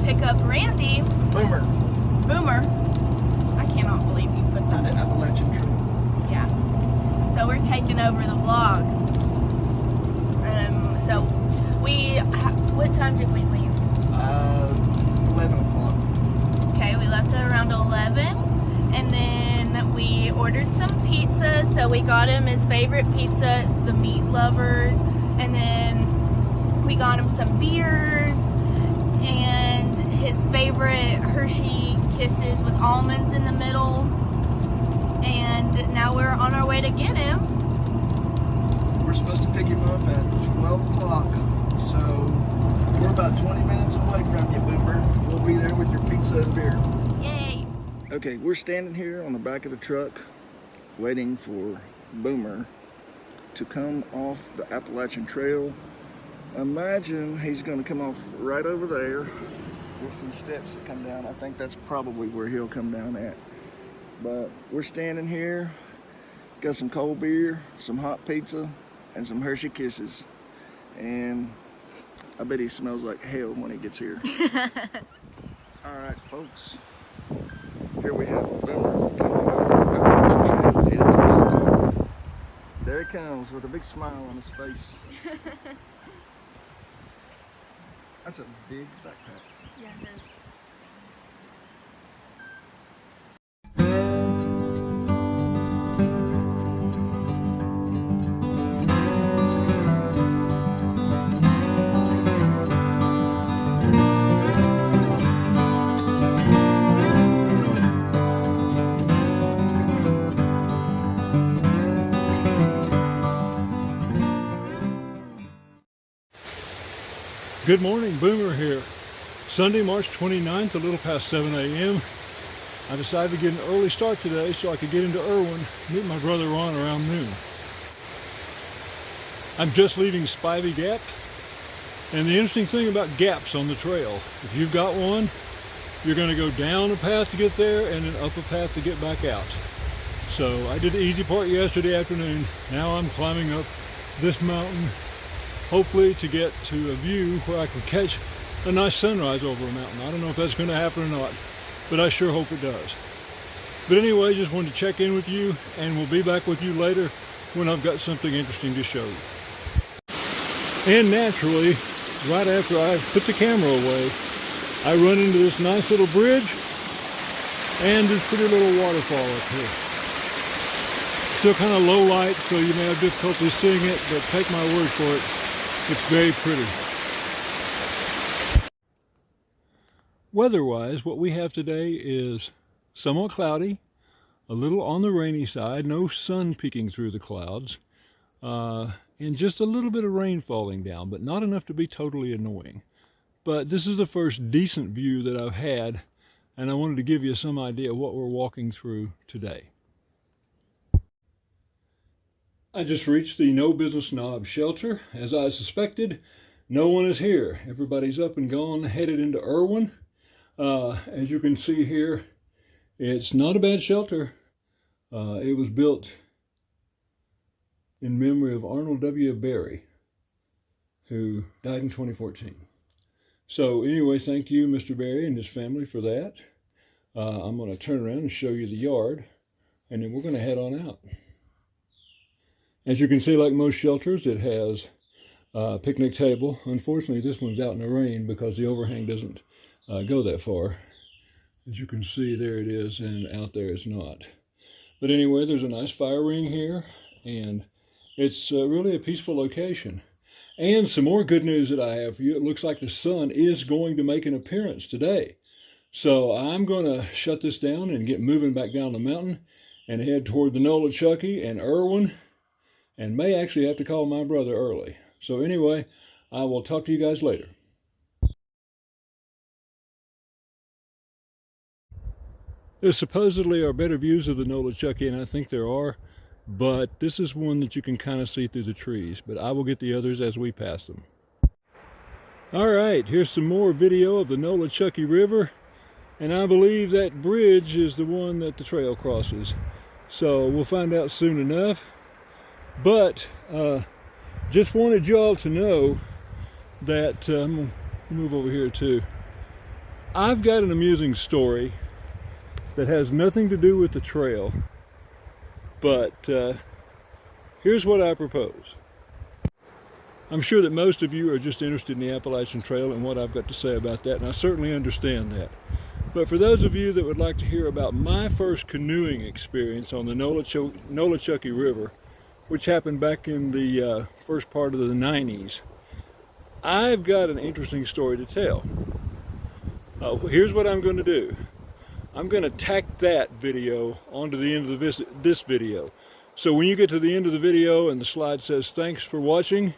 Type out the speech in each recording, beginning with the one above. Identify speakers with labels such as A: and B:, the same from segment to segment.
A: pick up Randy.
B: Boomer.
A: Boomer. I cannot believe you put
B: On
A: that.
B: the Appalachian Trail.
A: Yeah. So we're taking over the vlog. So what time did we leave?
B: 11 o'clock.
A: Okay, we left at around 11, and then we ordered some pizza. So we got him his favorite pizza. It's the Meat Lovers, and then we got him some beers and his favorite Hershey Kisses with almonds in the middle. And now we're on our way to get him.
B: We're supposed to pick him up at 12 o'clock, so we're about 20 minutes away from you, Boomer. We'll be there with your pizza and beer.
A: Yay!
B: Okay, we're standing here on the back of the truck waiting for Boomer to come off the Appalachian Trail. Imagine he's going to come off right over there. There's some steps that come down. I think that's probably where he'll come down at. But we're standing here, got some cold beer, some hot pizza, and some Hershey Kisses. And I bet he smells like hell when he gets here. All right, folks. Here we have Boomer coming off the Appalachian Trail, headed towards the car. There he comes with a big smile on his face. That's a big backpack.
A: Yeah, it is.
C: Good morning, Boomer here. Sunday, March 29th, a little past 7 a.m. I decided to get an early start today so I could get into Erwin, meet my brother Ron around noon. I'm just leaving Spivey Gap, and the interesting thing about gaps on the trail, if you've got one, you're going to go down a path to get there and then up a path to get back out. So I did the easy part yesterday afternoon. Now I'm climbing up this mountain, hopefully to get to a view where I can catch a nice sunrise over a mountain. I don't know if that's going to happen or not, but I sure hope it does. But anyway, just wanted to check in with you, and we'll be back with you later when I've got something interesting to show you. And naturally, right after I put the camera away, I run into this nice little bridge and this pretty little waterfall up here. Still kind of low light, so you may have difficulty seeing it, but take my word for it. It's very pretty. Weather-wise, what we have today is somewhat cloudy, a little on the rainy side, no sun peeking through the clouds, and just a little bit of rain falling down, but not enough to be totally annoying. But this is the first decent view that I've had, and I wanted to give you some idea of what we're walking through today. I just reached the No Business Knob shelter. As I suspected, no one is here. Everybody's up and gone, headed into Erwin. As you can see here, it's not a bad shelter. It was built in memory of Arnold W. Berry, who died in 2014. So anyway, thank you, Mr. Berry and his family, for that. I'm going to turn around and show you the yard, and then we're going to head on out. As you can see, like most shelters, it has a picnic table. Unfortunately, this one's out in the rain because the overhang doesn't go that far. As you can see, there it is, and out there it's not. But anyway, there's a nice fire ring here, and it's really a peaceful location. And some more good news that I have for you. It looks like the sun is going to make an appearance today. So I'm going to shut this down and get moving back down the mountain and head toward the Nolichucky and Erwin, and may actually have to call my brother early. So anyway, I will talk to you guys later. There supposedly are better views of the Nolichucky, and I think there are, but this is one that you can kind of see through the trees, but I will get the others as we pass them. All right, here's some more video of the Nolichucky River, and I believe that bridge is the one that the trail crosses. So we'll find out soon enough. But just wanted y'all to know that I'm gonna move over here too. I've got an amusing story that has nothing to do with the trail, but here's what I propose. I'm sure that most of you are just interested in the Appalachian Trail and what I've got to say about that, and I certainly understand that. But for those of you that would like to hear about my first canoeing experience on the Nolichucky River, which happened back in the first part of the 90s, I've got an interesting story to tell. Here's what I'm going to do. I'm going to tack that video onto the end of this video. So when you get to the end of the video and the slide says thanks for watching,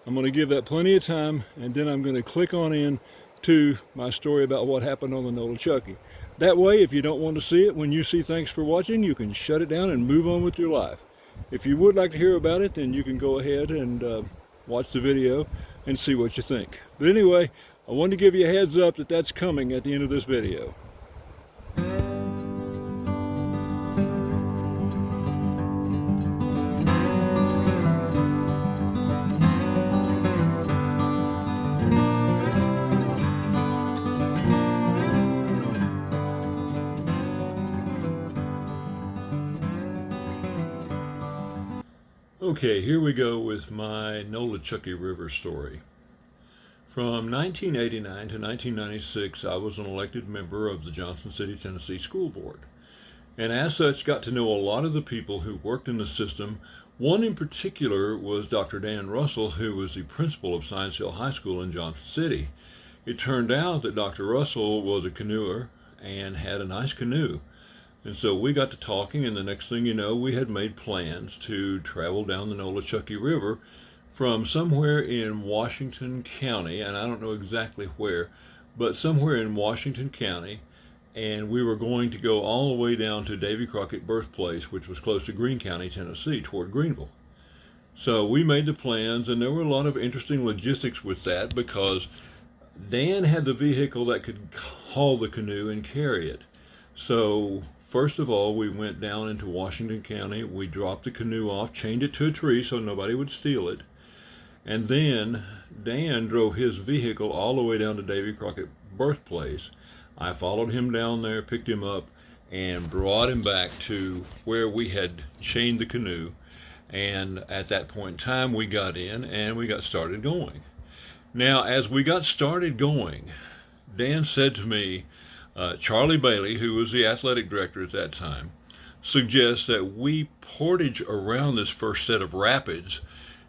C: I'm going to give that plenty of time, and then I'm going to click on in to my story about what happened on the Nolichucky. That way, if you don't want to see it, when you see thanks for watching, you can shut it down and move on with your life. If you would like to hear about it, then you can go ahead and watch the video and see what you think. But anyway, I wanted to give you a heads up that that's coming at the end of this video. Okay, here we go with my Nolichucky River story. From 1989 to 1996, I was an elected member of the Johnson City, Tennessee School Board, and as such got to know a lot of the people who worked in the system. One in particular was Dr. Dan Russell, who was the principal of Science Hill High School in Johnson City. It turned out that Dr. Russell was a canoeer and had a nice canoe. And so we got to talking, and the next thing you know, we had made plans to travel down the Nolichucky River from somewhere in Washington County, and I don't know exactly where, but somewhere in Washington County, and we were going to go all the way down to Davy Crockett birthplace, which was close to Greene County, Tennessee, toward Greenville. So we made the plans, and there were a lot of interesting logistics with that because Dan had the vehicle that could haul the canoe and carry it. So first of all, we went down into Washington County. We dropped the canoe off, chained it to a tree so nobody would steal it. And then Dan drove his vehicle all the way down to Davy Crockett birthplace. I followed him down there, picked him up, and brought him back to where we had chained the canoe. And at that point in time, we got in and we got started going. Now, as we got started going, Dan said to me, Charlie Bailey, who was the athletic director at that time, suggests that we portage around this first set of rapids.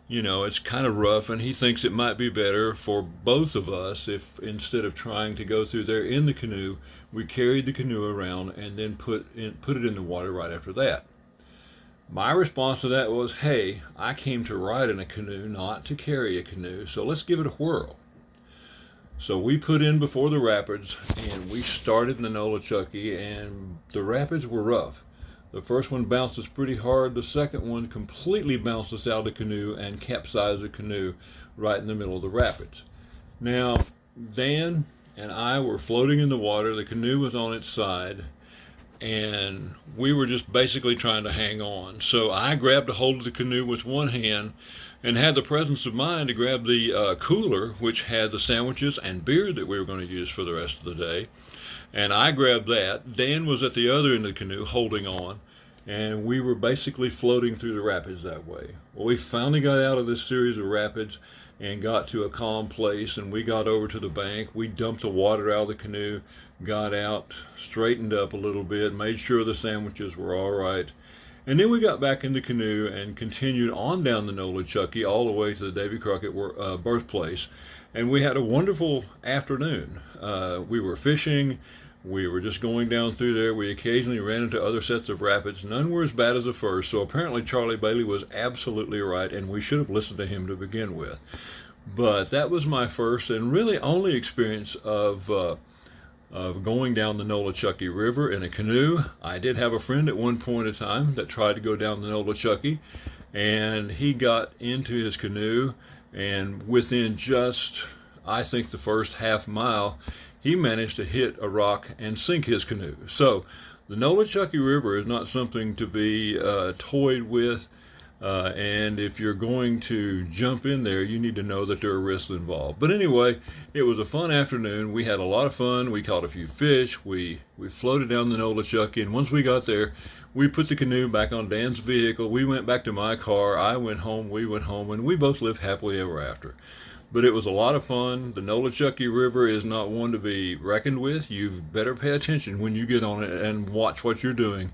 C: You know, it's kind of rough, and he thinks it might be better for both of us if instead of trying to go through there in the canoe, we carried the canoe around and then put it in the water right after that. My response to that was, hey, I came to ride in a canoe, not to carry a canoe, so let's give it a whirl. So we put in before the rapids, and we started in the Nolichucky, and the rapids were rough. The first one bounced us pretty hard. The second one completely bounced us out of the canoe and capsized the canoe right in the middle of the rapids. Now, Dan and I were floating in the water. The canoe was on its side, and we were just basically trying to hang on. So I grabbed a hold of the canoe with one hand and had the presence of mind to grab the cooler, which had the sandwiches and beer that we were going to use for the rest of the day. And I grabbed that. Dan was at the other end of the canoe holding on, and we were basically floating through the rapids that way. Well, we finally got out of this series of rapids and got to a calm place, and we got over to the bank. We dumped the water out of the canoe, got out, straightened up a little bit, made sure the sandwiches were all right. And then we got back in the canoe and continued on down the Nolichucky all the way to the Davy Crockett birthplace. And we had a wonderful afternoon. We were fishing. We were just going down through there. We occasionally ran into other sets of rapids. None were as bad as the first. So apparently Charlie Bailey was absolutely right, and we should have listened to him to begin with. But that was my first and really only experience of going down the Nolichucky River in a canoe. I did have a friend at one point in time that tried to go down the Nolichucky, and he got into his canoe, and within just, I think, the first half mile, he managed to hit a rock and sink his canoe. So the Nolichucky River is not something to be toyed with. And if you're going to jump in there, you need to know that there are risks involved. But anyway, it was a fun afternoon. We had a lot of fun. We caught a few fish. We floated down the Nolichucky, and once we got there, we put the canoe back on Dan's vehicle. We went back to my car. I went home. We went home, and we both lived happily ever after. But it was a lot of fun. The Nolichucky River is not one to be reckoned with. You better pay attention when you get on it and watch what you're doing,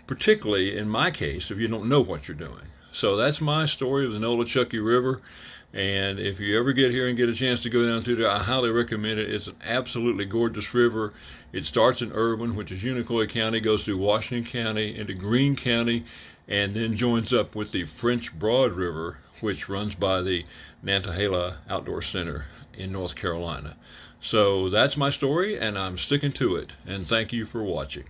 C: particularly in my case, if you don't know what you're doing. So that's my story of the Nolichucky River. And if you ever get here and get a chance to go down through there, I highly recommend it. It's an absolutely gorgeous river. It starts in Irwin, which is Unicoi County, goes through Washington County into Greene County, and then joins up with the French Broad River, which runs by the Nantahala Outdoor Center in North Carolina. So that's my story, and I'm sticking to it. And thank you for watching.